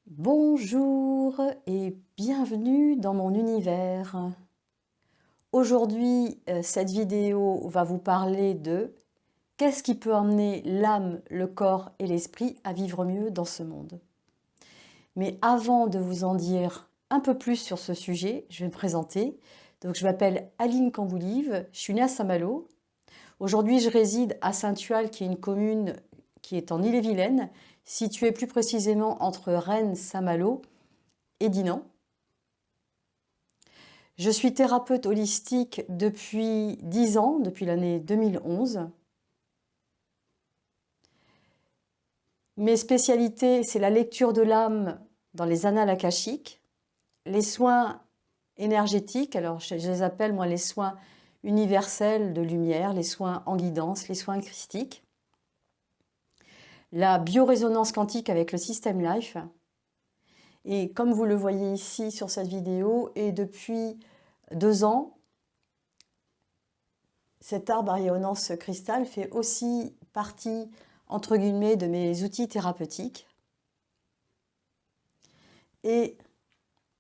Bonjour et bienvenue dans mon univers. Aujourd'hui, cette vidéo va vous parler de qu'est-ce qui peut emmener l'âme, le corps et l'esprit à vivre mieux dans ce monde. Mais avant de vous en dire un peu plus sur ce sujet, je vais me présenter. Donc, je m'appelle Aline Camboulive, je suis née à Saint-Malo. Aujourd'hui, je réside à Saint-Tual, qui est une commune qui est en Ille-et-Vilaine, située plus précisément entre Rennes, Saint-Malo et Dinan. Je suis thérapeute holistique depuis 10 ans, depuis l'année 2011. Mes spécialités, c'est la lecture de l'âme dans les annales akashiques, les soins énergétiques, alors je les appelle moi les soins universels de lumière, les soins en guidance, les soins christiques, la biorésonance quantique avec le système Life. Et comme vous le voyez ici sur cette vidéo, et depuis 2 ans, cet arbre à rayonnance cristal fait aussi partie, entre guillemets, de mes outils thérapeutiques. Et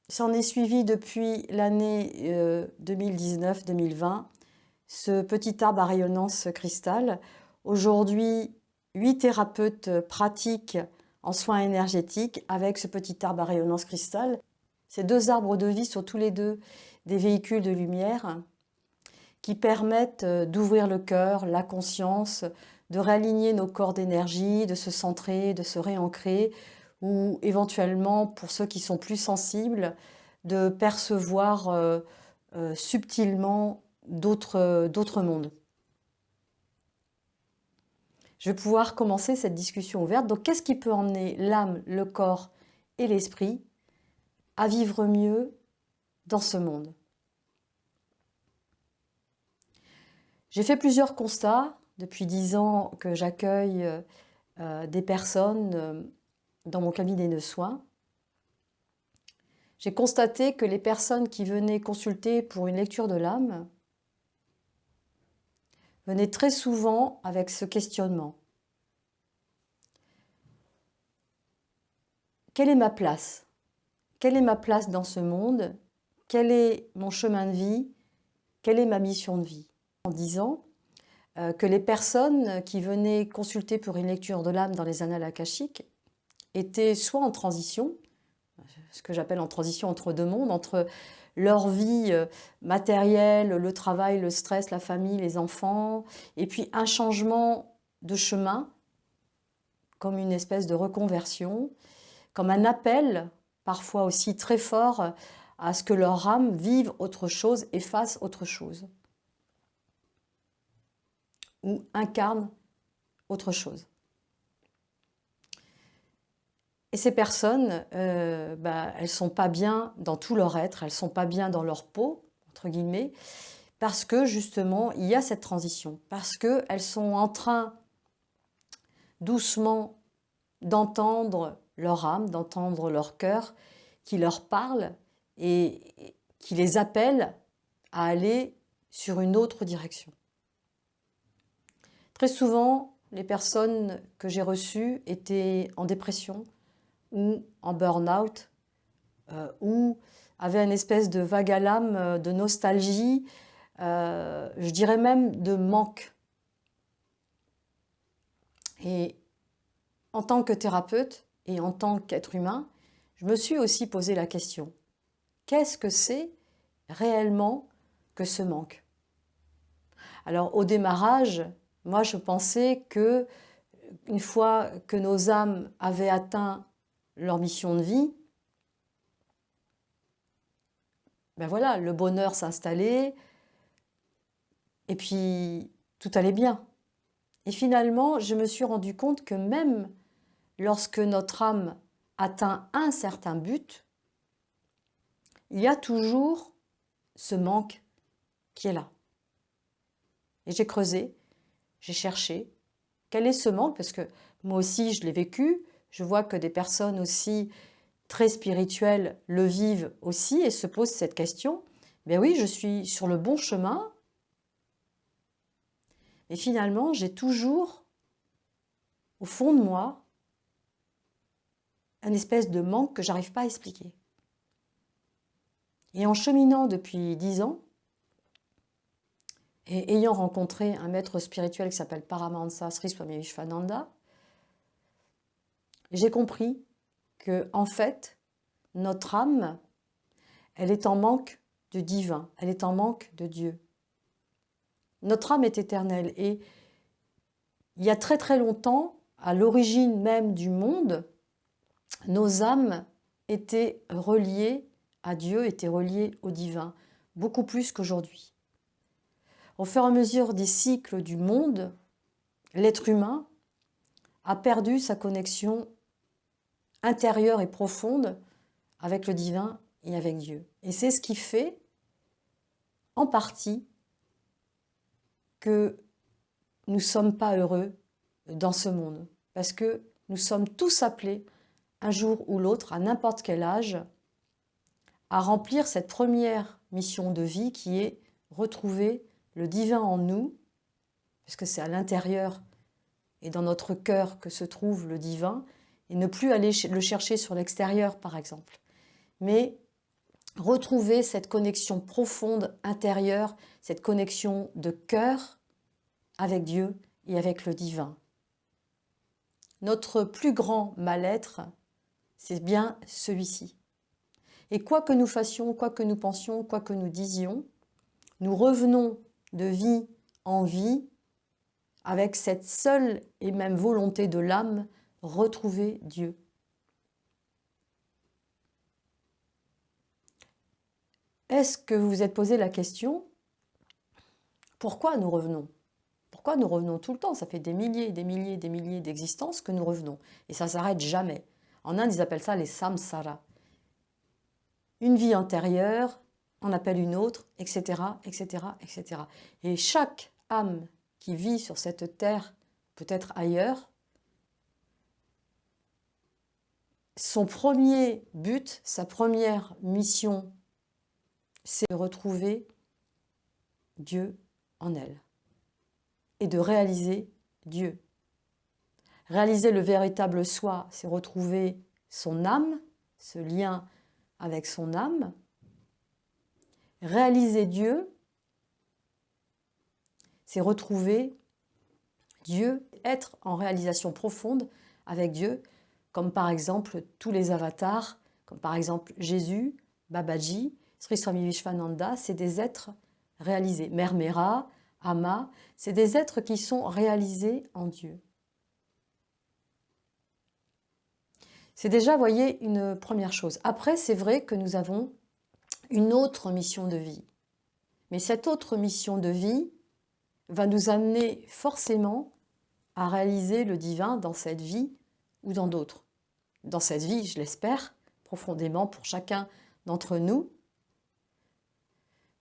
s'en est suivi depuis l'année 2019-2020, ce petit arbre à rayonnance cristal. Aujourd'hui, 8 thérapeutes pratiquent en soins énergétiques avec ce petit arbre à rayonnance cristal. Ces 2 arbres de vie sont tous les 2 des véhicules de lumière qui permettent d'ouvrir le cœur, la conscience, de réaligner nos corps d'énergie, de se centrer, de se réancrer, ou éventuellement, pour ceux qui sont plus sensibles, de percevoir subtilement d'autres mondes. Je vais pouvoir commencer cette discussion ouverte. Donc, qu'est-ce qui peut emmener l'âme, le corps et l'esprit à vivre mieux dans ce monde ? J'ai fait plusieurs constats depuis 10 ans que j'accueille des personnes dans mon cabinet de soins. J'ai constaté que les personnes qui venaient consulter pour une lecture de l'âme venaient très souvent avec ce questionnement. Quelle est ma place ? Quelle est ma place dans ce monde ? Quel est mon chemin de vie ? Quelle est ma mission de vie ? En disant que les personnes qui venaient consulter pour une lecture de l'âme dans les annales akashiques étaient soit en transition, ce que j'appelle en transition entre 2 mondes, entre leur vie matérielle, le travail, le stress, la famille, les enfants, et puis un changement de chemin, comme une espèce de reconversion, comme un appel, parfois aussi très fort, à ce que leur âme vive autre chose et fasse autre chose, ou incarne autre chose. Et ces personnes, elles ne sont pas bien dans tout leur être, elles ne sont pas bien dans leur peau, entre guillemets, parce que justement, il y a cette transition, parce qu'elles sont en train doucement d'entendre leur âme, d'entendre leur cœur qui leur parle et qui les appelle à aller sur une autre direction. Très souvent, les personnes que j'ai reçues étaient en dépression ou en burn-out, ou avaient une espèce de vague à l'âme, de nostalgie, je dirais même de manque. Et en tant que thérapeute et en tant qu'être humain, je me suis aussi posé la question, qu'est-ce que c'est réellement que ce manque ? Alors au démarrage, moi je pensais que une fois que nos âmes avaient atteint leur mission de vie, ben voilà, le bonheur s'installait et puis tout allait bien. Et finalement, je me suis rendu compte que même lorsque notre âme atteint un certain but, il y a toujours ce manque qui est là. Et j'ai creusé, j'ai cherché, quel est ce manque ? Parce que moi aussi, je l'ai vécu, je vois que des personnes aussi très spirituelles le vivent aussi et se posent cette question. Ben oui, je suis sur le bon chemin. Et finalement, j'ai toujours, au fond de moi, un espèce de manque que j'arrive pas à expliquer. Et en cheminant depuis 10 ans, et ayant rencontré un maître spirituel qui s'appelle Paramahansa Sri Swami Vishwananda, j'ai compris que, en fait, notre âme, elle est en manque de divin, elle est en manque de Dieu. Notre âme est éternelle et il y a très très longtemps, à l'origine même du monde, nos âmes étaient reliées à Dieu, étaient reliées au divin, beaucoup plus qu'aujourd'hui. Au fur et à mesure des cycles du monde, l'être humain a perdu sa connexion intérieure et profonde avec le divin et avec Dieu. Et c'est ce qui fait, en partie, que nous ne sommes pas heureux dans ce monde. Parce que nous sommes tous appelés, un jour ou l'autre, à n'importe quel âge, à remplir cette première mission de vie qui est retrouver le divin en nous, parce que c'est à l'intérieur et dans notre cœur que se trouve le divin, et ne plus aller le chercher sur l'extérieur, par exemple. Mais retrouver cette connexion profonde intérieure, cette connexion de cœur avec Dieu et avec le divin. Notre plus grand mal-être, c'est bien celui-ci. Et quoi que nous fassions, quoi que nous pensions, quoi que nous disions, nous revenons de vie en vie avec cette seule et même volonté de l'âme, retrouver Dieu. Est-ce que vous vous êtes posé la question, pourquoi nous revenons? Pourquoi nous revenons tout le temps? Ça fait des milliers, des milliers, des milliers d'existences que nous revenons. Et ça ne s'arrête jamais. En Inde, ils appellent ça les samsara. Une vie antérieure, on appelle une autre, etc., etc., etc. Et chaque âme qui vit sur cette terre, peut-être ailleurs, son premier but, sa première mission, c'est de retrouver Dieu en elle et de réaliser Dieu. Réaliser le véritable soi, c'est retrouver son âme, ce lien avec son âme. Réaliser Dieu, c'est retrouver Dieu, être en réalisation profonde avec Dieu, comme par exemple tous les avatars, comme par exemple Jésus, Babaji, Sri Swami Vishwananda, c'est des êtres réalisés. Mère Mera, Ama, c'est des êtres qui sont réalisés en Dieu. C'est déjà, vous voyez, une première chose. Après, c'est vrai que nous avons une autre mission de vie. Mais cette autre mission de vie va nous amener forcément à réaliser le divin dans cette vie ou dans d'autres. Dans cette vie, je l'espère, profondément pour chacun d'entre nous,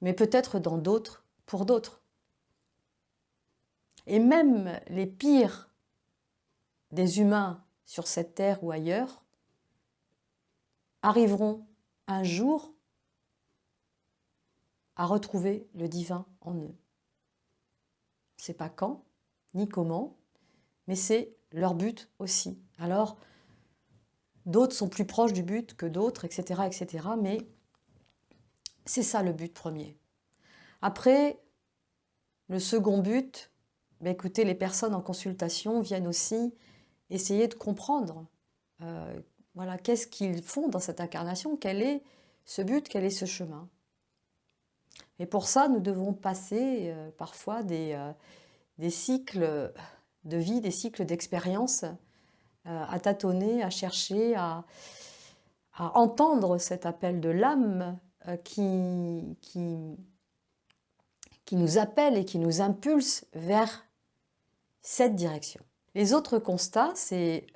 mais peut-être dans d'autres, pour d'autres. Et même les pires des humains sur cette terre ou ailleurs arriveront un jour à retrouver le divin en eux. Je ne sais pas quand, ni comment, mais c'est leur but aussi. Alors, d'autres sont plus proches du but que d'autres, etc., etc., mais c'est ça le but premier. Après, le second but, écoutez, les personnes en consultation viennent aussi essayer de comprendre voilà, qu'est-ce qu'ils font dans cette incarnation, quel est ce but, quel est ce chemin. Et pour ça, nous devons passer parfois des cycles de vie, des cycles d'expérience, à tâtonner, à chercher, à entendre cet appel de l'âme qui nous appelle et qui nous impulse vers cette direction. Les autres constats, c'est,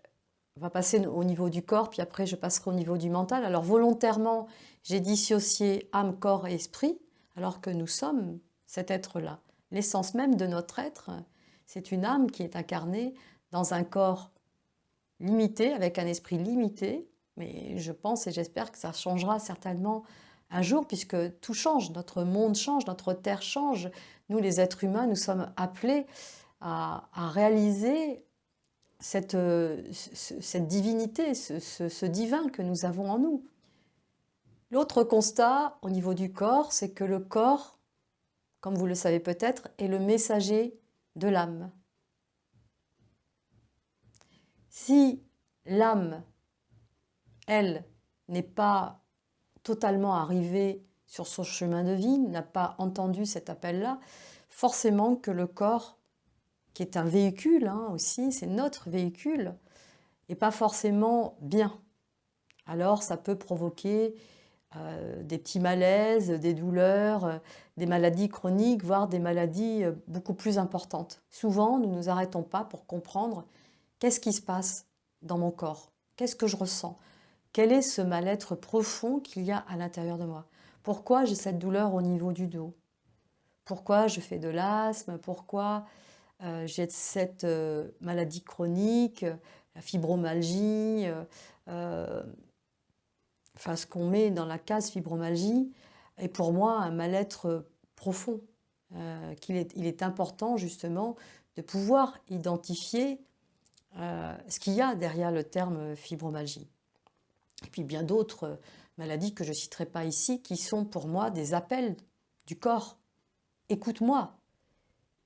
on va passer au niveau du corps, puis après je passerai au niveau du mental. Alors volontairement, j'ai dissocié âme, corps et esprit, alors que nous sommes cet être-là. L'essence même de notre être, c'est une âme qui est incarnée dans un corps limité, avec un esprit limité, mais je pense et j'espère que ça changera certainement un jour, puisque tout change, notre monde change, notre terre change. Nous, les êtres humains, nous sommes appelés à réaliser cette divinité, ce divin que nous avons en nous. L'autre constat au niveau du corps, c'est que le corps, comme vous le savez peut-être, est le messager de l'âme. Si l'âme, elle, n'est pas totalement arrivée sur son chemin de vie, n'a pas entendu cet appel-là, forcément que le corps, qui est un véhicule aussi, c'est notre véhicule, n'est pas forcément bien. Alors ça peut provoquer des petits malaises, des douleurs, des maladies chroniques, voire des maladies beaucoup plus importantes. Souvent, nous ne nous arrêtons pas pour comprendre qu'est-ce qui se passe dans mon corps, qu'est-ce que je ressens, quel est ce mal-être profond qu'il y a à l'intérieur de moi. Pourquoi j'ai cette douleur au niveau du dos? Pourquoi je fais de l'asthme? Pourquoi j'ai cette maladie chronique, la fibromyalgie, enfin ce qu'on met dans la case fibromyalgie est pour moi un mal-être profond. Il est important justement de pouvoir identifier ce qu'il y a derrière le terme fibromyalgie. Et puis bien d'autres maladies que je ne citerai pas ici qui sont pour moi des appels du corps. Écoute-moi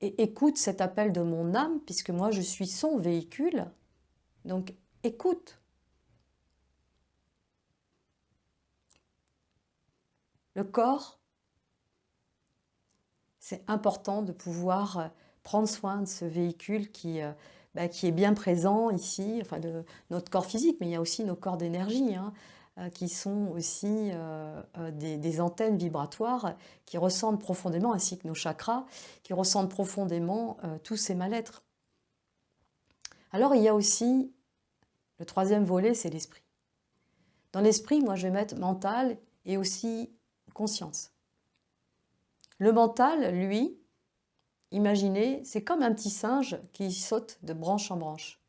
et écoute cet appel de mon âme puisque moi je suis son véhicule. Donc écoute. Le corps, c'est important de pouvoir prendre soin de ce véhicule qui est bien présent ici, enfin de notre corps physique, mais il y a aussi nos corps d'énergie, qui sont aussi des antennes vibratoires qui ressentent profondément, ainsi que nos chakras, qui ressentent profondément tous ces mal-être. Alors il y a aussi le troisième volet, c'est l'esprit. Dans l'esprit, moi je vais mettre mental et aussi conscience. Le mental, lui, imaginez, c'est comme un petit singe qui saute de branche en branche.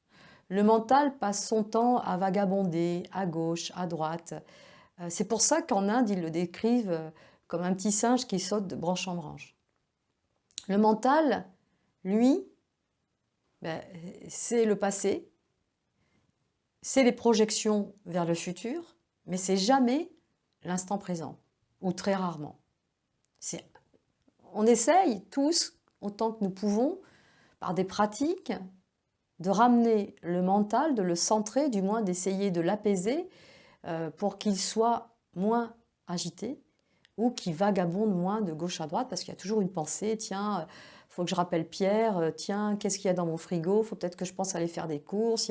Le mental passe son temps à vagabonder à gauche, à droite. C'est pour ça qu'en Inde, ils le décrivent comme un petit singe qui saute de branche en branche. Le mental, lui, c'est le passé, c'est les projections vers le futur, mais c'est jamais l'instant présent, ou très rarement. On essaye tous, autant que nous pouvons, par des pratiques, de ramener le mental, de le centrer, du moins d'essayer de l'apaiser pour qu'il soit moins agité ou qu'il vagabonde moins de gauche à droite, parce qu'il y a toujours une pensée, tiens, il faut que je rappelle Pierre, tiens, qu'est-ce qu'il y a dans mon frigo, il faut peut-être que je pense à aller faire des courses.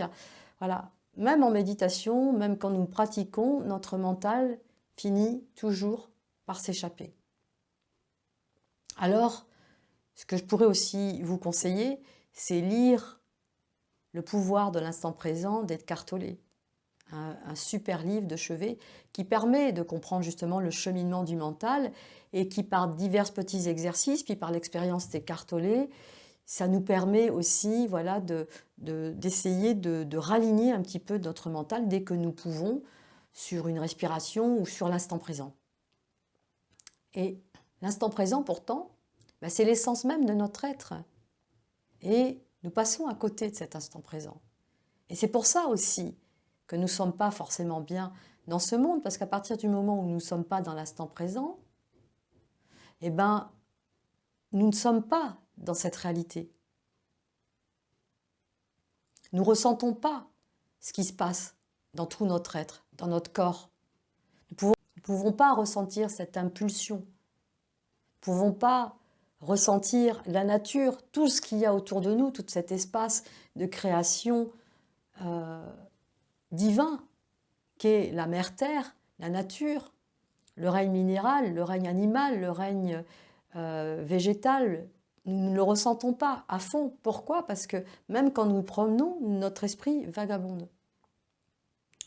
Voilà. Même en méditation, même quand nous pratiquons, notre mental finit toujours par s'échapper. Alors, ce que je pourrais aussi vous conseiller, c'est lire Le pouvoir de l'instant présent d'Eckhart Tolle, un super livre de chevet qui permet de comprendre justement le cheminement du mental et qui, par divers petits exercices, puis par l'expérience d'Eckhart Tolle, ça nous permet aussi d'essayer de raligner un petit peu notre mental dès que nous pouvons sur une respiration ou sur l'instant présent. Et l'instant présent, pourtant, c'est l'essence même de notre être. Et nous passons à côté de cet instant présent. Et c'est pour ça aussi que nous ne sommes pas forcément bien dans ce monde, parce qu'à partir du moment où nous ne sommes pas dans l'instant présent, nous ne sommes pas dans cette réalité. Nous ne ressentons pas ce qui se passe dans tout notre être, dans notre corps. Nous ne pouvons pas ressentir cette impulsion. Nous ne pouvons pas ressentir la nature, tout ce qu'il y a autour de nous, tout cet espace de création divin qu'est la mère Terre, la nature, le règne minéral, le règne animal, le règne végétal. Nous ne le ressentons pas à fond. Pourquoi? Parce que même quand nous nous promenons, notre esprit vagabonde.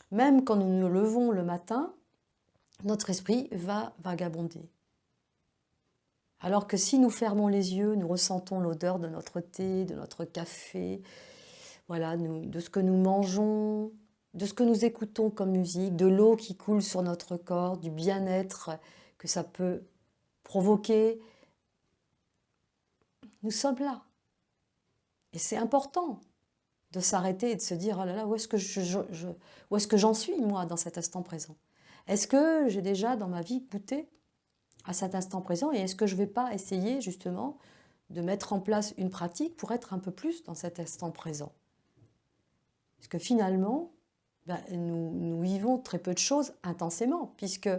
Même quand nous nous levons le matin, notre esprit va vagabonder. Alors que si nous fermons les yeux, nous ressentons l'odeur de notre thé, de notre café, voilà, de ce que nous mangeons, de ce que nous écoutons comme musique, de l'eau qui coule sur notre corps, du bien-être que ça peut provoquer. Nous sommes là. Et c'est important de s'arrêter et de se dire, oh là là, où est-ce que où est-ce que j'en suis, moi, dans cet instant présent? Est-ce que j'ai déjà, dans ma vie, goûté à cet instant présent et est-ce que je ne vais pas essayer, justement, de mettre en place une pratique pour être un peu plus dans cet instant présent? Parce que finalement, ben, nous vivons très peu de choses intensément, puisque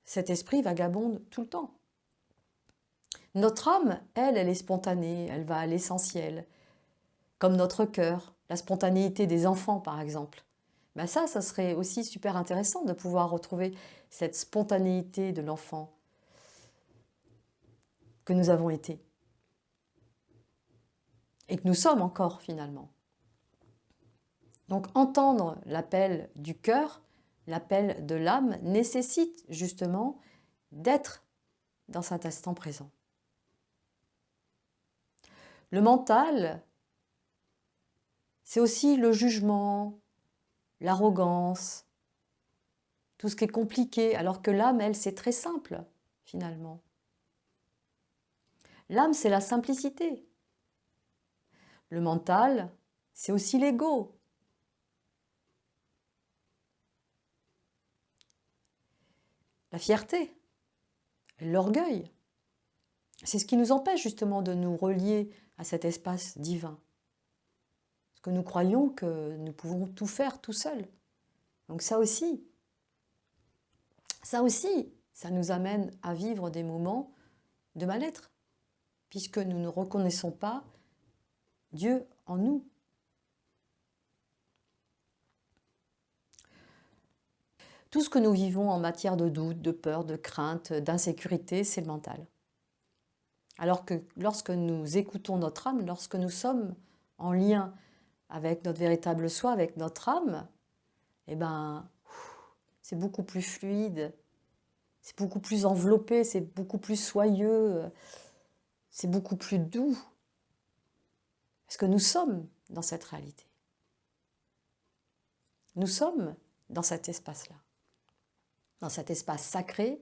cet esprit vagabonde tout le temps. Notre âme, elle est spontanée, elle va à l'essentiel, comme notre cœur, la spontanéité des enfants par exemple. Ben ça serait aussi super intéressant de pouvoir retrouver cette spontanéité de l'enfant que nous avons été et que nous sommes encore finalement. Donc entendre l'appel du cœur, l'appel de l'âme nécessite justement d'être dans cet instant présent. Le mental, c'est aussi le jugement, l'arrogance, tout ce qui est compliqué, alors que l'âme, elle, c'est très simple, finalement. L'âme, c'est la simplicité. Le mental, c'est aussi l'ego. La fierté, l'orgueil. C'est ce qui nous empêche justement de nous relier à cet espace divin. Parce que nous croyons que nous pouvons tout faire tout seuls. Donc ça aussi, ça nous amène à vivre des moments de mal-être, puisque nous ne reconnaissons pas Dieu en nous. Tout ce que nous vivons en matière de doute, de peur, de crainte, d'insécurité, c'est le mental. Alors que lorsque nous écoutons notre âme, lorsque nous sommes en lien avec notre véritable soi, avec notre âme, eh ben, c'est beaucoup plus fluide, c'est beaucoup plus enveloppé, c'est beaucoup plus soyeux, c'est beaucoup plus doux. Parce que nous sommes dans cette réalité. Nous sommes dans cet espace-là, dans cet espace sacré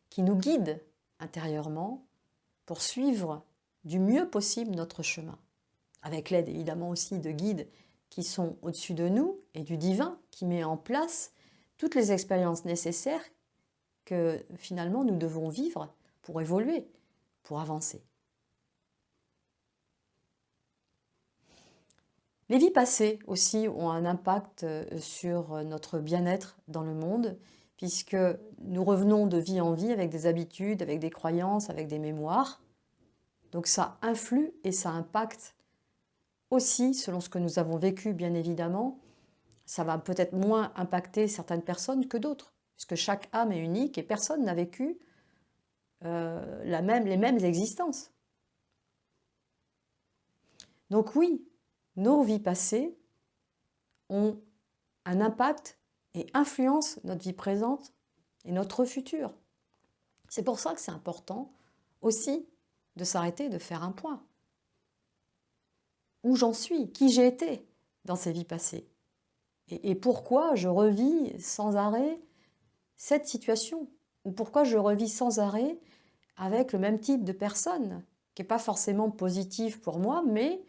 qui nous guide intérieurement pour suivre du mieux possible notre chemin, avec l'aide évidemment aussi de guides qui sont au-dessus de nous et du divin qui met en place toutes les expériences nécessaires que finalement nous devons vivre pour évoluer, pour avancer. Les vies passées aussi ont un impact sur notre bien-être dans le monde, puisque nous revenons de vie en vie avec des habitudes, avec des croyances, avec des mémoires. Donc ça influe et ça impacte aussi selon ce que nous avons vécu, bien évidemment. Ça va peut-être moins impacter certaines personnes que d'autres, puisque chaque âme est unique et personne n'a vécu les mêmes existences. Donc oui, nos vies passées ont un impact et influencent notre vie présente et notre futur. C'est pour ça que c'est important aussi de s'arrêter et de faire un point. Où j'en suis, qui j'ai été dans ces vies passées et pourquoi je revis sans arrêt cette situation ou pourquoi je revis sans arrêt avec le même type de personne qui n'est pas forcément positive pour moi, mais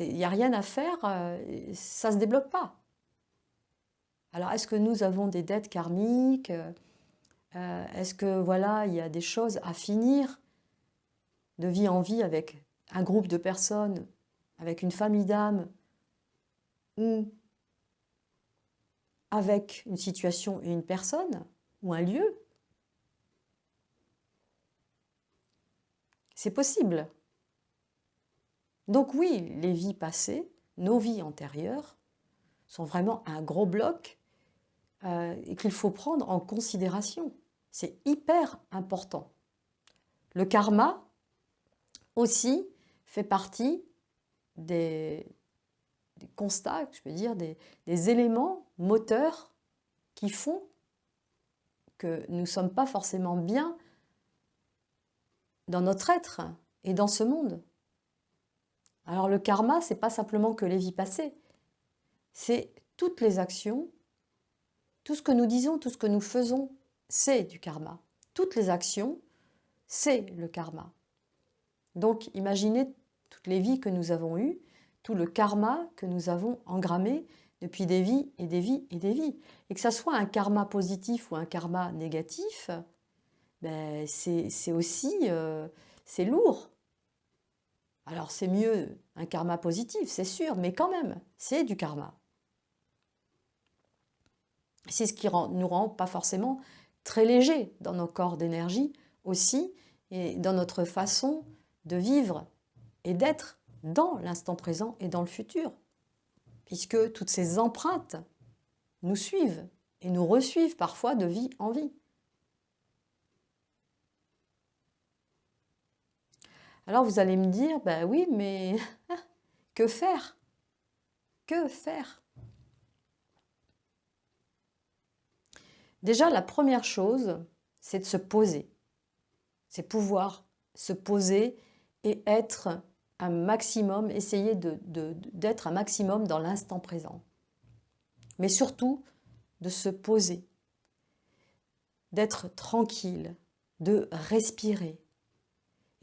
il n'y a rien à faire, ça ne se débloque pas. Alors, est-ce que nous avons des dettes karmiques? Est-ce que voilà, il y a des choses à finir de vie en vie avec un groupe de personnes, avec une famille d'âmes ou avec une situation et une personne ou un lieu? C'est possible. Donc oui, les vies passées, nos vies antérieures, sont vraiment un gros bloc et qu'il faut prendre en considération. C'est hyper important. Le karma aussi fait partie des constats, je peux dire, des éléments moteurs qui font que nous ne sommes pas forcément bien dans notre être et dans ce monde. Alors le karma, ce n'est pas simplement que les vies passées, c'est toutes les actions, tout ce que nous disons, tout ce que nous faisons, c'est du karma. Toutes les actions, c'est le karma. Donc imaginez toutes les vies que nous avons eues, tout le karma que nous avons engrammé depuis des vies et des vies et des vies. Et que ça soit un karma positif ou un karma négatif, ben c'est aussi c'est lourd. Alors c'est mieux un karma positif, c'est sûr, mais quand même, c'est du karma. C'est ce qui nous rend pas forcément très légers dans nos corps d'énergie aussi, et dans notre façon de vivre et d'être dans l'instant présent et dans le futur, puisque toutes ces empreintes nous suivent et nous resuivent parfois de vie en vie. Alors vous allez me dire, ben oui, mais que faire? Que faire? Déjà, la première chose, c'est de se poser. C'est pouvoir se poser et être un maximum, essayer d'être un maximum dans l'instant présent. Mais surtout, de se poser, d'être tranquille, de respirer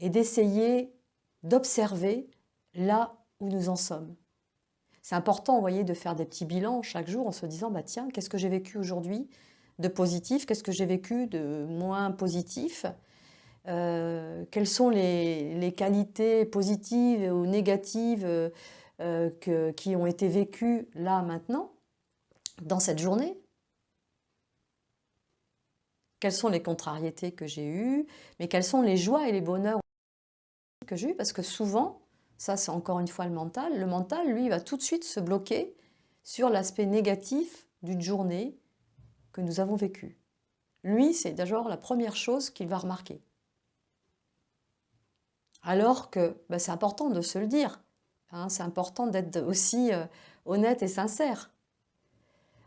et d'essayer d'observer là où nous en sommes. C'est important, vous voyez, de faire des petits bilans chaque jour en se disant, bah tiens, qu'est-ce que j'ai vécu aujourd'hui de positif, qu'est-ce que j'ai vécu de moins positif, quelles sont les qualités positives ou négatives qui ont été vécues là, maintenant, dans cette journée. Quelles sont les contrariétés que j'ai eues, mais quelles sont les joies et les bonheurs que j'ai eus, parce que souvent, ça c'est encore une fois le mental, lui, va tout de suite se bloquer sur l'aspect négatif d'une journée que nous avons vécue. Lui, c'est d'abord la première chose qu'il va remarquer. Alors que ben, c'est important de se le dire, hein, c'est important d'être aussi honnête et sincère.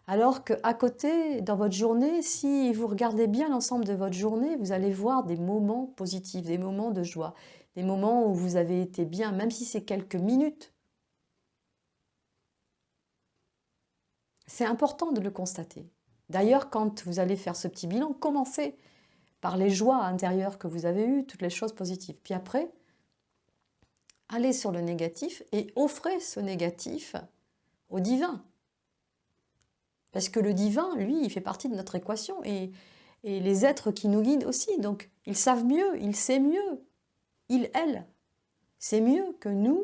Alors qu'à côté, dans votre journée, si vous regardez bien l'ensemble de votre journée, vous allez voir des moments positifs, des moments de joie, des moments où vous avez été bien, même si c'est quelques minutes. C'est important de le constater. D'ailleurs, quand vous allez faire ce petit bilan, commencez par les joies intérieures que vous avez eues, toutes les choses positives. Puis après, allez sur le négatif et offrez ce négatif au divin. Parce que le divin, lui, il fait partie de notre équation et les êtres qui nous guident aussi. Donc, ils savent mieux, ils savent mieux. Ils, elles, c'est mieux que nous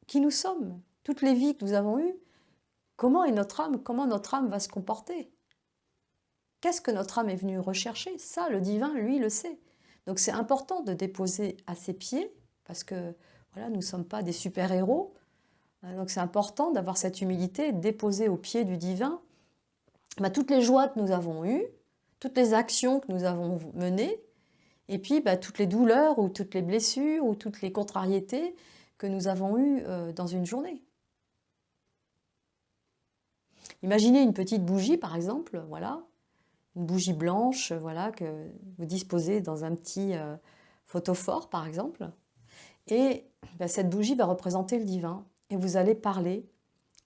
qui nous sommes. Toutes les vies que nous avons eues, comment notre âme va se comporter? Qu'est-ce que notre âme est venue rechercher? Ça, le divin, lui, le sait. Donc, c'est important de déposer à ses pieds, parce que voilà, nous ne sommes pas des super-héros. Donc, c'est important d'avoir cette humilité, de déposer aux pieds du divin toutes les joies que nous avons eues, toutes les actions que nous avons menées, et puis toutes les douleurs ou toutes les blessures ou toutes les contrariétés que nous avons eues dans une journée. Imaginez une petite bougie, par exemple, voilà, une bougie blanche, voilà, que vous disposez dans un petit photophore, par exemple, et cette bougie va représenter le divin, et vous allez parler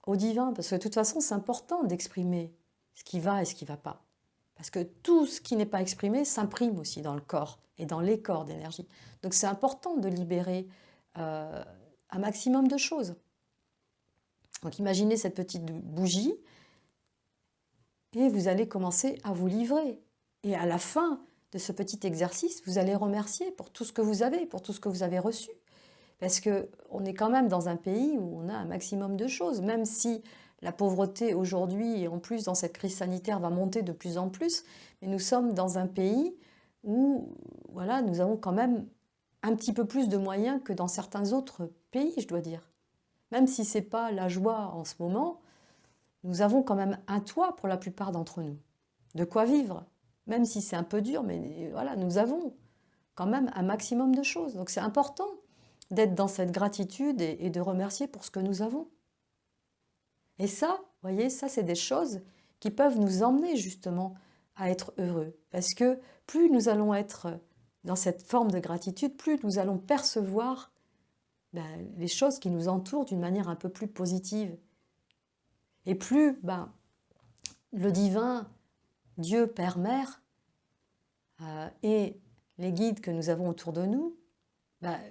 au divin, parce que de toute façon, c'est important d'exprimer ce qui va et ce qui ne va pas. Parce que tout ce qui n'est pas exprimé s'imprime aussi dans le corps et dans les corps d'énergie. Donc c'est important de libérer un maximum de choses. Donc imaginez cette petite bougie et vous allez commencer à vous livrer. Et à la fin de ce petit exercice, vous allez remercier pour tout ce que vous avez, pour tout ce que vous avez reçu. Parce qu'on est quand même dans un pays où on a un maximum de choses, même si la pauvreté aujourd'hui, et en plus dans cette crise sanitaire, va monter de plus en plus, mais nous sommes dans un pays où voilà, nous avons quand même un petit peu plus de moyens que dans certains autres pays, je dois dire. Même si ce n'est pas la joie en ce moment, nous avons quand même un toit pour la plupart d'entre nous, de quoi vivre. Même si c'est un peu dur, mais voilà, nous avons quand même un maximum de choses. Donc c'est important d'être dans cette gratitude et de remercier pour ce que nous avons. Et ça, vous voyez, ça c'est des choses qui peuvent nous emmener justement à être heureux. Parce que plus nous allons être dans cette forme de gratitude, plus nous allons percevoir les choses qui nous entourent d'une manière un peu plus positive. Et plus le divin, Dieu, Père, Mère, et les guides que nous avons autour de nous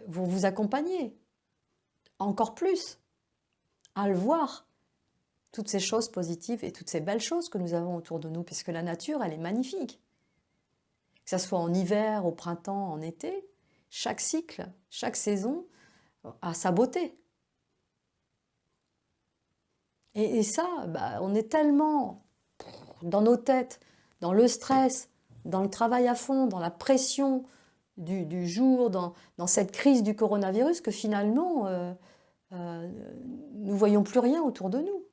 vont vous accompagner encore plus à le voir, toutes ces choses positives et toutes ces belles choses que nous avons autour de nous, puisque la nature, elle est magnifique. Que ce soit en hiver, au printemps, en été, chaque cycle, chaque saison a sa beauté. Et ça, bah, on est tellement dans nos têtes, dans le stress, dans le travail à fond, dans la pression du jour, dans cette crise du coronavirus, que finalement, nous ne voyons plus rien autour de nous.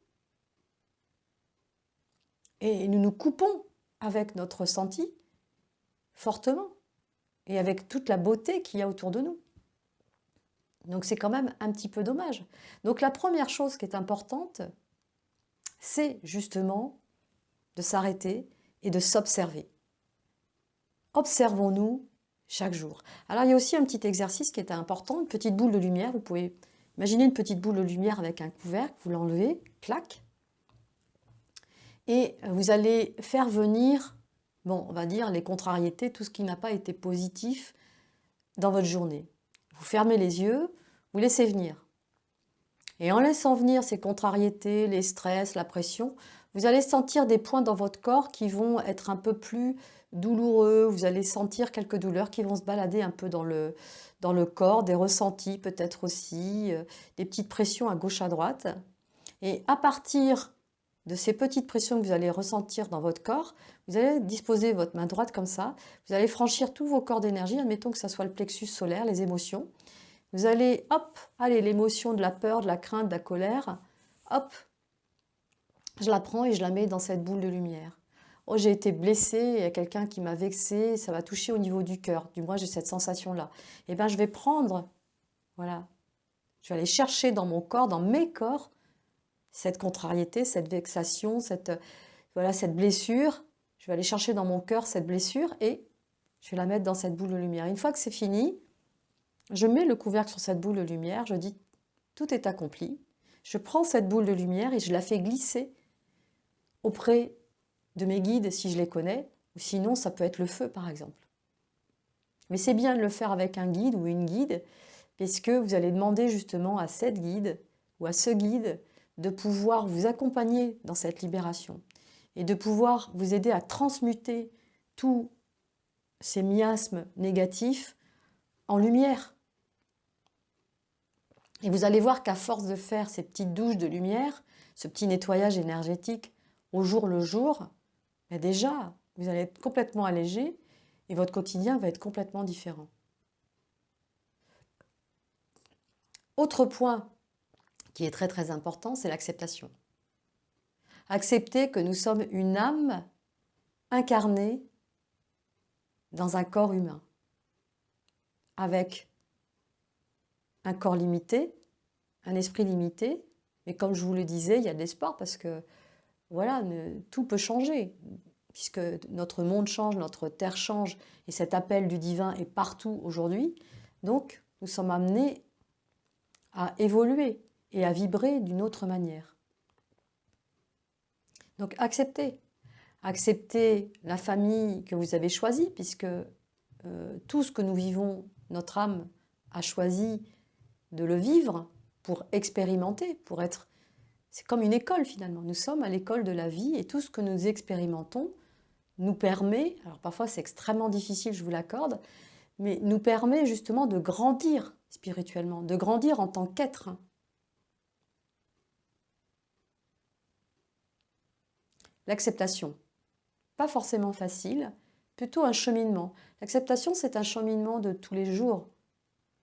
Et nous nous coupons avec notre ressenti fortement et avec toute la beauté qu'il y a autour de nous. Donc c'est quand même un petit peu dommage. Donc la première chose qui est importante, c'est justement de s'arrêter et de s'observer. Observons-nous chaque jour. Alors il y a aussi un petit exercice qui est important, une petite boule de lumière. Vous pouvez imaginer une petite boule de lumière avec un couvercle, vous l'enlevez, clac, et vous allez faire venir, bon, on va dire les contrariétés, tout ce qui n'a pas été positif dans votre journée. Vous fermez les yeux, vous laissez venir. Et en laissant venir ces contrariétés, les stress, la pression, vous allez sentir des points dans votre corps qui vont être un peu plus douloureux. Vous allez sentir quelques douleurs qui vont se balader un peu dans le corps, des ressentis peut-être aussi, des petites pressions à gauche à droite. Et à partir de ces petites pressions que vous allez ressentir dans votre corps, vous allez disposer votre main droite comme ça. Vous allez franchir tous vos corps d'énergie, admettons que ça soit le plexus solaire, les émotions. Vous allez, hop, allez, l'émotion de la peur, de la crainte, de la colère, hop, je la prends et je la mets dans cette boule de lumière. Oh, j'ai été blessée, il y a quelqu'un qui m'a vexée, ça va toucher au niveau du cœur. Du moins, j'ai cette sensation-là. Eh bien, je vais prendre, voilà, je vais aller chercher dans mon corps, dans mes corps, cette contrariété, cette vexation, voilà, cette blessure. Je vais aller chercher dans mon cœur cette blessure et je vais la mettre dans cette boule de lumière. Une fois que c'est fini, je mets le couvercle sur cette boule de lumière, je dis tout est accompli. Je prends cette boule de lumière et je la fais glisser auprès de mes guides si je les connais, ou sinon ça peut être le feu par exemple. Mais c'est bien de le faire avec un guide ou une guide, puisque vous allez demander justement à cette guide ou à ce guide de pouvoir vous accompagner dans cette libération et de pouvoir vous aider à transmuter tous ces miasmes négatifs en lumière. Et vous allez voir qu'à force de faire ces petites douches de lumière, ce petit nettoyage énergétique au jour le jour, mais déjà, vous allez être complètement allégé et votre quotidien va être complètement différent. Autre point qui est très très important, c'est l'acceptation. Accepter que nous sommes une âme incarnée dans un corps humain, avec un corps limité, un esprit limité, mais comme je vous le disais, il y a de l'espoir parce que voilà, tout peut changer, puisque notre monde change, notre terre change, et cet appel du divin est partout aujourd'hui. Donc, nous sommes amenés à évoluer et à vibrer d'une autre manière. Donc, acceptez la famille que vous avez choisie, puisque tout ce que nous vivons, notre âme a choisi de le vivre pour expérimenter, pour être... C'est comme une école finalement, nous sommes à l'école de la vie et tout ce que nous expérimentons nous permet, alors parfois c'est extrêmement difficile, je vous l'accorde, mais nous permet justement de grandir spirituellement, de grandir en tant qu'être. L'acceptation, pas forcément facile, plutôt un cheminement. L'acceptation, c'est un cheminement de tous les jours.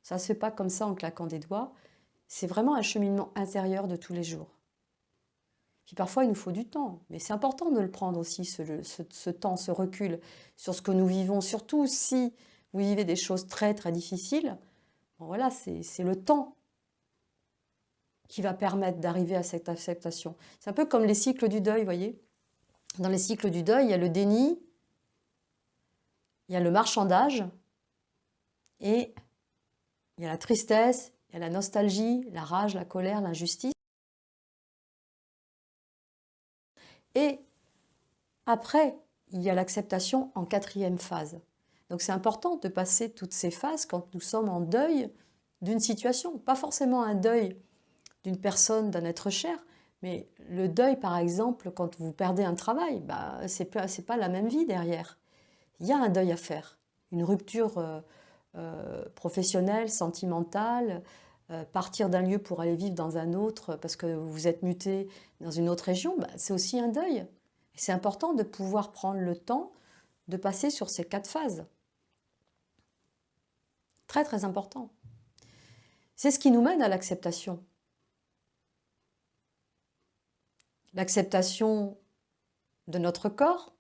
Ça ne se fait pas comme ça en claquant des doigts, c'est vraiment un cheminement intérieur de tous les jours. Puis parfois, il nous faut du temps, mais c'est important de le prendre aussi, ce temps, ce recul sur ce que nous vivons, surtout si vous vivez des choses très très difficiles. Bon, voilà, c'est le temps qui va permettre d'arriver à cette acceptation. C'est un peu comme les cycles du deuil, vous voyez. Dans les cycles du deuil, il y a le déni, il y a le marchandage, et il y a la tristesse, il y a la nostalgie, la rage, la colère, l'injustice. Et après, il y a l'acceptation en quatrième phase. Donc c'est important de passer toutes ces phases quand nous sommes en deuil d'une situation, pas forcément un deuil d'une personne, d'un être cher, mais le deuil, par exemple, quand vous perdez un travail, bah, c'est pas la même vie derrière. Il y a un deuil à faire, une rupture professionnelle, sentimentale, partir d'un lieu pour aller vivre dans un autre parce que vous êtes muté dans une autre région, bah, c'est aussi un deuil. Et c'est important de pouvoir prendre le temps de passer sur ces 4 phases. Très très important. C'est ce qui nous mène à l'acceptation. L'acceptation de notre corps,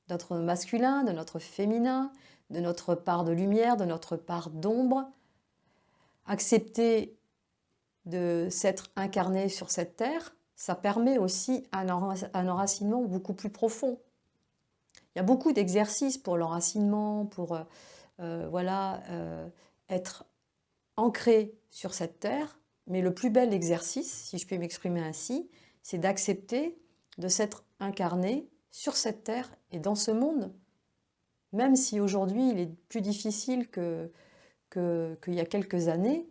de notre masculin, de notre féminin, de notre part de lumière, de notre part d'ombre. Accepter de s'être incarné sur cette terre, ça permet aussi un enracinement beaucoup plus profond. Il y a beaucoup d'exercices pour l'enracinement, pour voilà, être ancré sur cette terre, mais le plus bel exercice, si je puis m'exprimer ainsi, c'est d'accepter de s'être incarné sur cette terre et dans ce monde, même si aujourd'hui il est plus difficile qu'il y a quelques années,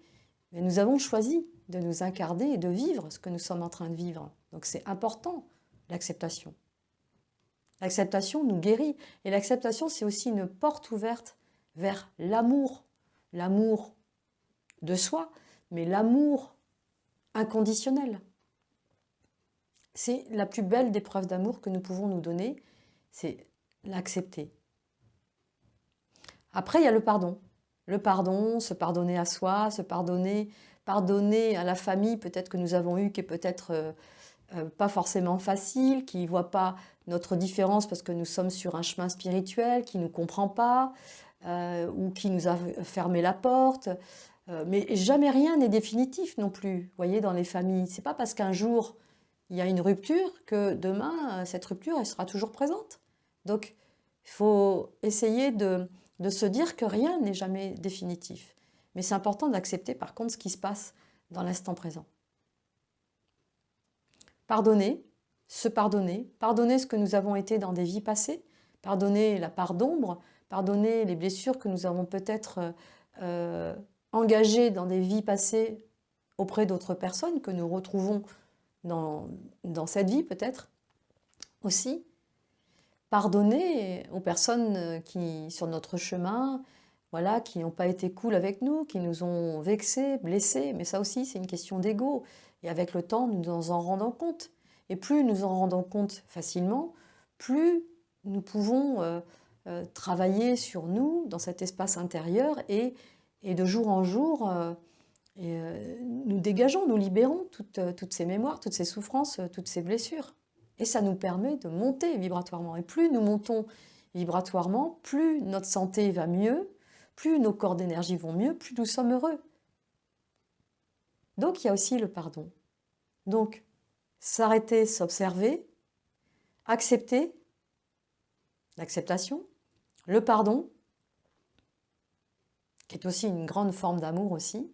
mais nous avons choisi de nous incarner et de vivre ce que nous sommes en train de vivre. Donc c'est important, l'acceptation. L'acceptation nous guérit. Et l'acceptation, c'est aussi une porte ouverte vers l'amour. L'amour de soi, mais l'amour inconditionnel. C'est la plus belle des preuves d'amour que nous pouvons nous donner, c'est l'accepter. Après, il y a le pardon. Le pardon, se pardonner à soi, se pardonner, pardonner à la famille peut-être que nous avons eue, qui est peut-être pas forcément facile, qui ne voit pas notre différence parce que nous sommes sur un chemin spirituel, qui ne nous comprend pas, ou qui nous a fermé la porte. Mais jamais rien n'est définitif non plus, vous voyez, dans les familles. C'est pas parce qu'un jour il y a une rupture que demain, cette rupture, elle sera toujours présente. Donc, il faut essayer de se dire que rien n'est jamais définitif. Mais c'est important d'accepter par contre ce qui se passe dans l'instant présent. Pardonner, se pardonner, pardonner ce que nous avons été dans des vies passées, pardonner la part d'ombre, pardonner les blessures que nous avons peut-être engagées dans des vies passées auprès d'autres personnes que nous retrouvons dans cette vie peut-être aussi. Pardonner aux personnes qui, sur notre chemin, voilà, qui n'ont pas été cool avec nous, qui nous ont vexés, blessés, mais ça aussi c'est une question d'ego. Et avec le temps, nous nous en rendons compte. Et plus nous en rendons compte facilement, plus nous pouvons travailler sur nous, dans cet espace intérieur, et de jour en jour, nous dégageons, nous libérons toutes ces mémoires, toutes ces souffrances, toutes ces blessures. Et ça nous permet de monter vibratoirement. Et plus nous montons vibratoirement, plus notre santé va mieux, plus nos corps d'énergie vont mieux, plus nous sommes heureux. Donc il y a aussi le pardon. Donc s'arrêter, s'observer, accepter, l'acceptation, le pardon, qui est aussi une grande forme d'amour aussi,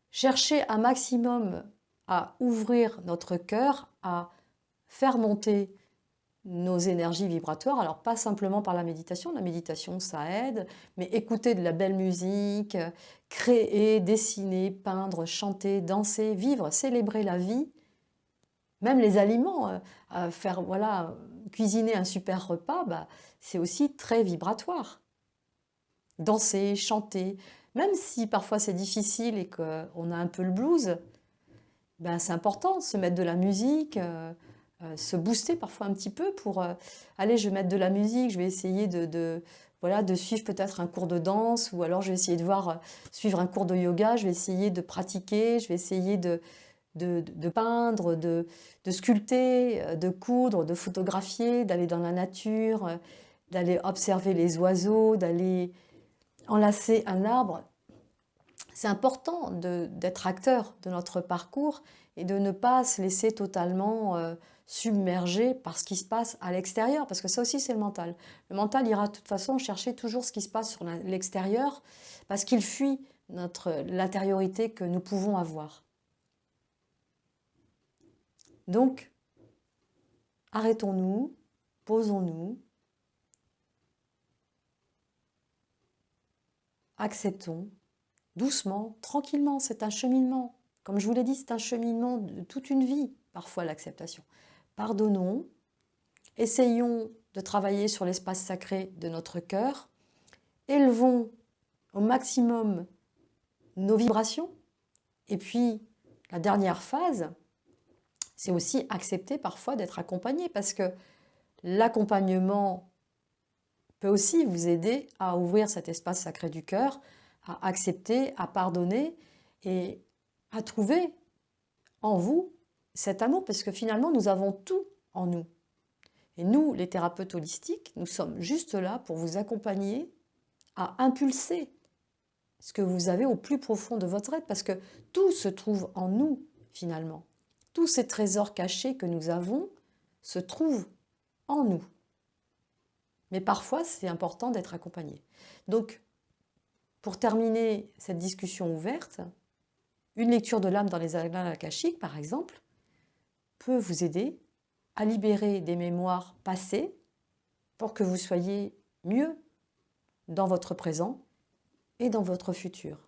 chercher un maximum à ouvrir notre cœur, à faire monter nos énergies vibratoires, alors pas simplement par la méditation ça aide, mais écouter de la belle musique, créer, dessiner, peindre, chanter, danser, vivre, célébrer la vie, même les aliments, faire, voilà, cuisiner un super repas, bah, c'est aussi très vibratoire. Danser, chanter, même si parfois c'est difficile et qu'on a un peu le blues, ben c'est important de se mettre de la musique, se booster parfois un petit peu pour allez, je vais mettre de la musique, je vais essayer voilà, de suivre peut-être un cours de danse, ou alors je vais essayer de suivre un cours de yoga, je vais essayer de pratiquer, je vais essayer de peindre, de sculpter, de coudre, de photographier, d'aller dans la nature, d'aller observer les oiseaux, d'aller enlacer un arbre. C'est important d'être acteur de notre parcours et de ne pas se laisser totalement submerger par ce qui se passe à l'extérieur, parce que ça aussi c'est le mental. Le mental ira de toute façon chercher toujours ce qui se passe sur l'extérieur, parce qu'il fuit l'intériorité que nous pouvons avoir. Donc, arrêtons-nous, posons-nous, acceptons, doucement, tranquillement. C'est un cheminement. Comme je vous l'ai dit, c'est un cheminement de toute une vie, parfois l'acceptation. Pardonnons, essayons de travailler sur l'espace sacré de notre cœur, élevons au maximum nos vibrations, et puis la dernière phase, c'est aussi accepter parfois d'être accompagné, parce que l'accompagnement peut aussi vous aider à ouvrir cet espace sacré du cœur, à accepter, à pardonner et à trouver en vous cet amour, parce que finalement nous avons tout en nous. Et nous, les thérapeutes holistiques, nous sommes juste là pour vous accompagner à impulser ce que vous avez au plus profond de votre être, parce que tout se trouve en nous finalement. Tous ces trésors cachés que nous avons se trouvent en nous. Mais parfois, c'est important d'être accompagné. Donc, pour terminer cette discussion ouverte, une lecture de l'âme dans les annales akashiques, par exemple, peut vous aider à libérer des mémoires passées pour que vous soyez mieux dans votre présent et dans votre futur.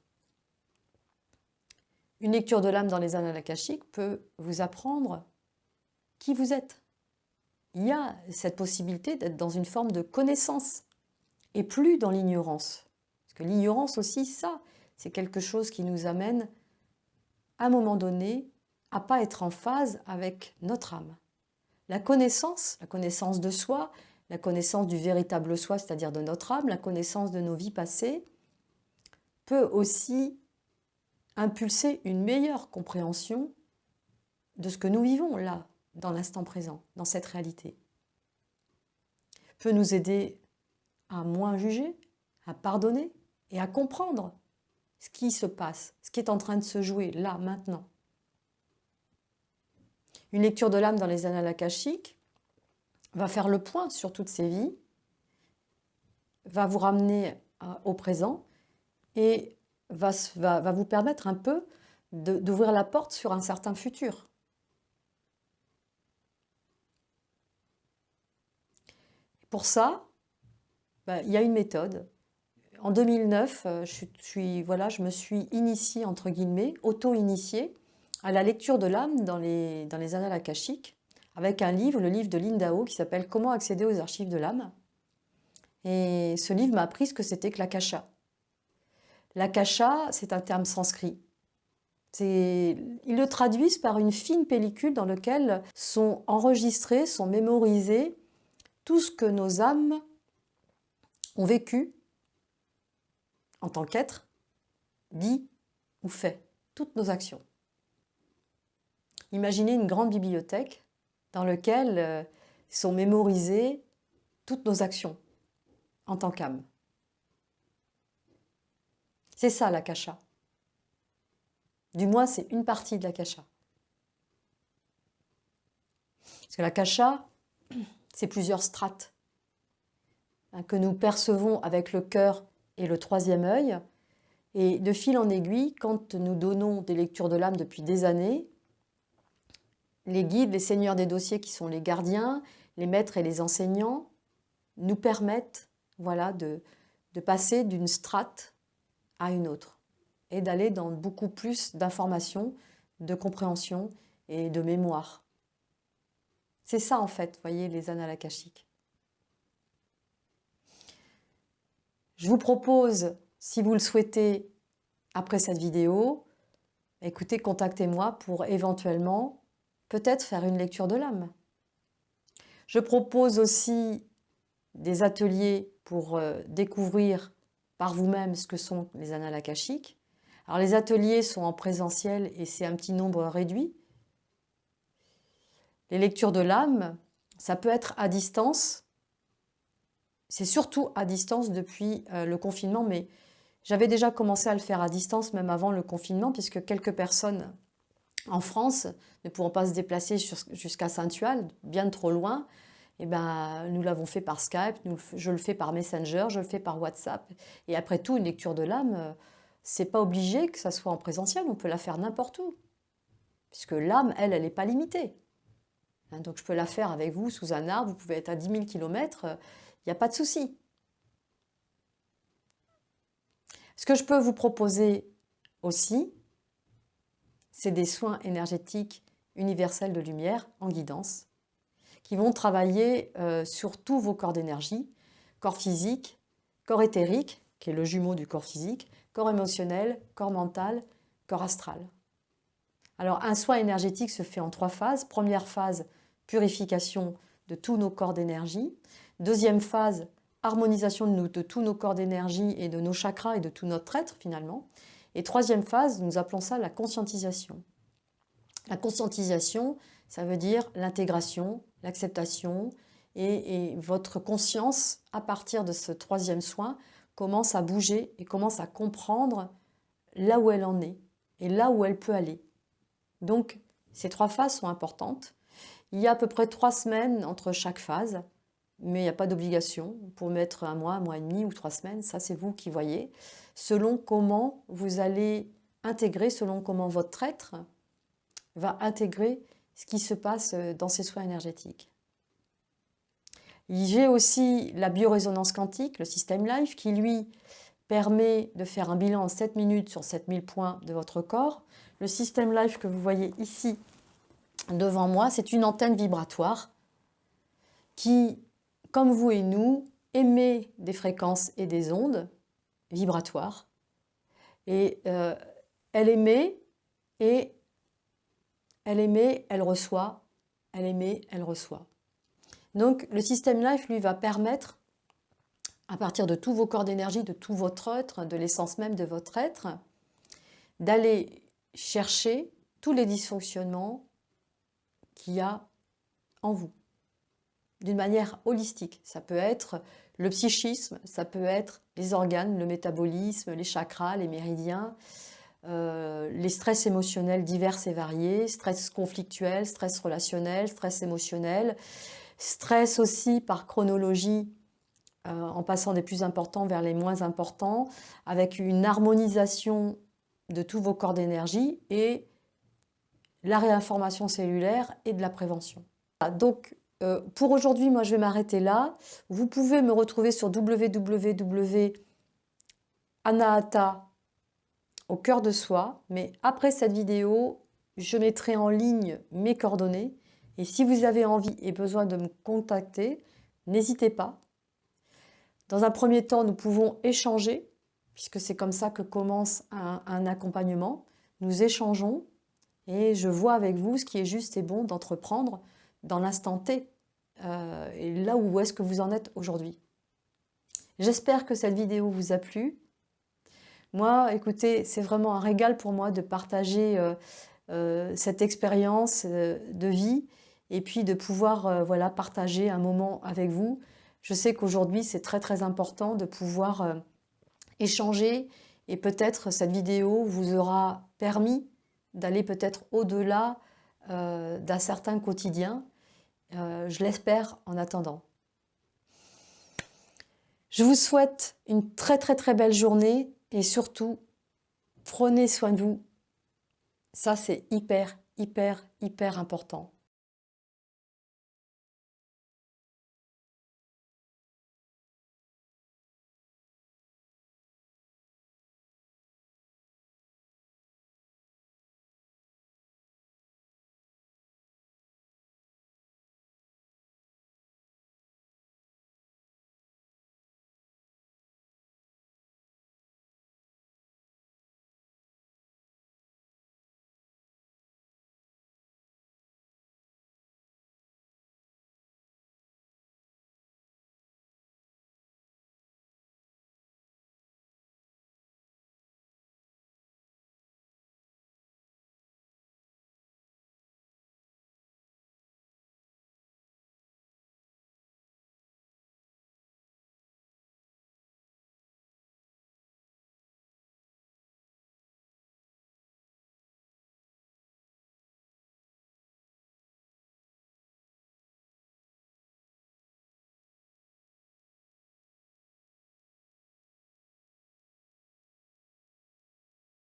Une lecture de l'âme dans les annales akashiques peut vous apprendre qui vous êtes. Il y a cette possibilité d'être dans une forme de connaissance et plus dans l'ignorance. Parce que l'ignorance aussi, ça, c'est quelque chose qui nous amène, à un moment donné, à ne pas être en phase avec notre âme. La connaissance de soi, la connaissance du véritable soi, c'est-à-dire de notre âme, la connaissance de nos vies passées, peut aussi impulser une meilleure compréhension de ce que nous vivons là, dans l'instant présent, dans cette réalité. Peut nous aider à moins juger, à pardonner et à comprendre ce qui se passe, ce qui est en train de se jouer là, maintenant. Une lecture de l'âme dans les annales akashiques va faire le point sur toutes ces vies, va vous ramener au présent et va vous permettre un peu d'ouvrir la porte sur un certain futur. Pour ça, il y a une méthode. En 2009, je me suis initiée, entre guillemets, auto-initiée à la lecture de l'âme dans les annales akashiques, avec un livre, le livre de Lindao, qui s'appelle « Comment accéder aux archives de l'âme ». Et ce livre m'a appris ce que c'était que l'akasha. L'akasha, c'est un terme sanskrit. Ils le traduisent par une fine pellicule dans laquelle sont enregistrés, sont mémorisés tout ce que nos âmes ont vécu en tant qu'être, dit ou fait, toutes nos actions. Imaginez une grande bibliothèque dans laquelle sont mémorisées toutes nos actions en tant qu'âme. C'est ça l'akasha. Du moins, c'est une partie de l'akasha. Parce que l'akasha, c'est plusieurs strates que nous percevons avec le cœur et le troisième œil. Et de fil en aiguille, quand nous donnons des lectures de l'âme depuis des années, les guides, les seigneurs des dossiers qui sont les gardiens, les maîtres et les enseignants nous permettent de passer d'une strate à une autre et d'aller dans beaucoup plus d'informations, de compréhension et de mémoire. C'est ça en fait, vous voyez, les annales akashiques. Je vous propose, si vous le souhaitez, après cette vidéo, écoutez, contactez-moi pour éventuellement peut-être faire une lecture de l'âme. Je propose aussi des ateliers pour découvrir par vous-même ce que sont les annales akashiques. Alors les ateliers sont en présentiel et c'est un petit nombre réduit. Les lectures de l'âme, ça peut être à distance. C'est surtout à distance depuis le confinement, mais j'avais déjà commencé à le faire à distance même avant le confinement, puisque quelques personnes en France ne pourront pas se déplacer jusqu'à Saint-Tual, bien trop loin. Et nous l'avons fait par Skype, je le fais par Messenger, je le fais par WhatsApp. Et après tout, une lecture de l'âme, c'est pas obligé que ça soit en présentiel, on peut la faire n'importe où. Puisque l'âme, elle n'est pas limitée. Donc je peux la faire avec vous sous un arbre, vous pouvez être à 10 000 km, il n'y a pas de souci. Ce que je peux vous proposer aussi, c'est des soins énergétiques universels de lumière en guidance qui vont travailler sur tous vos corps d'énergie, corps physique, corps éthérique, qui est le jumeau du corps physique, corps émotionnel, corps mental, corps astral. Alors un soin énergétique se fait en 3 phases. Première phase, purification de tous nos corps d'énergie. Deuxième phase, harmonisation de tous nos corps d'énergie et de nos chakras et de tout notre être finalement. Et troisième phase, nous appelons ça la conscientisation. La conscientisation, ça veut dire l'intégration, l'acceptation et votre conscience, à partir de ce troisième soin, commence à bouger et commence à comprendre là où elle en est et là où elle peut aller. Donc, ces 3 phases sont importantes. Il y a à peu près 3 semaines entre chaque phase, mais il n'y a pas d'obligation pour mettre 1 mois et demi ou 3 semaines, ça c'est vous qui voyez, selon comment vous allez intégrer, selon comment votre être va intégrer ce qui se passe dans ces soins énergétiques. J'ai aussi la biorésonance quantique, le système Life, qui lui permet de faire un bilan en 7 minutes sur 7000 points de votre corps. Le système Life que vous voyez ici devant moi, c'est une antenne vibratoire qui, comme vous et nous, émet des fréquences et des ondes vibratoires. Et elle émet et elle reçoit, elle émet, elle reçoit. Donc le système Life, lui, va permettre, à partir de tous vos corps d'énergie, de tout votre être, de l'essence même de votre être, d'aller chercher tous les dysfonctionnements qu'il y a en vous, d'une manière holistique. Ça peut être le psychisme, ça peut être les organes, le métabolisme, les chakras, les méridiens, les stress émotionnels divers et variés, stress conflictuel, stress relationnel, stress émotionnel, stress aussi par chronologie, en passant des plus importants vers les moins importants, avec une harmonisation de tous vos corps d'énergie et la réinformation cellulaire et de la prévention. Donc, pour aujourd'hui, moi je vais m'arrêter là. Vous pouvez me retrouver sur www.anahata au cœur de soi, mais après cette vidéo, je mettrai en ligne mes coordonnées. Et si vous avez envie et besoin de me contacter, n'hésitez pas. Dans un premier temps, nous pouvons échanger, puisque c'est comme ça que commence un accompagnement. Nous échangeons et je vois avec vous ce qui est juste et bon d'entreprendre dans l'instant T, et là où est-ce que vous en êtes aujourd'hui. J'espère que cette vidéo vous a plu. Moi, écoutez, c'est vraiment un régal pour moi de partager cette expérience de vie et puis de pouvoir voilà, partager un moment avec vous. Je sais qu'aujourd'hui, c'est très très important de pouvoir échanger et peut-être cette vidéo vous aura permis d'aller peut-être au-delà d'un certain quotidien. Je l'espère en attendant. Je vous souhaite une très très très belle journée et surtout, prenez soin de vous. Ça, c'est hyper, hyper, hyper important.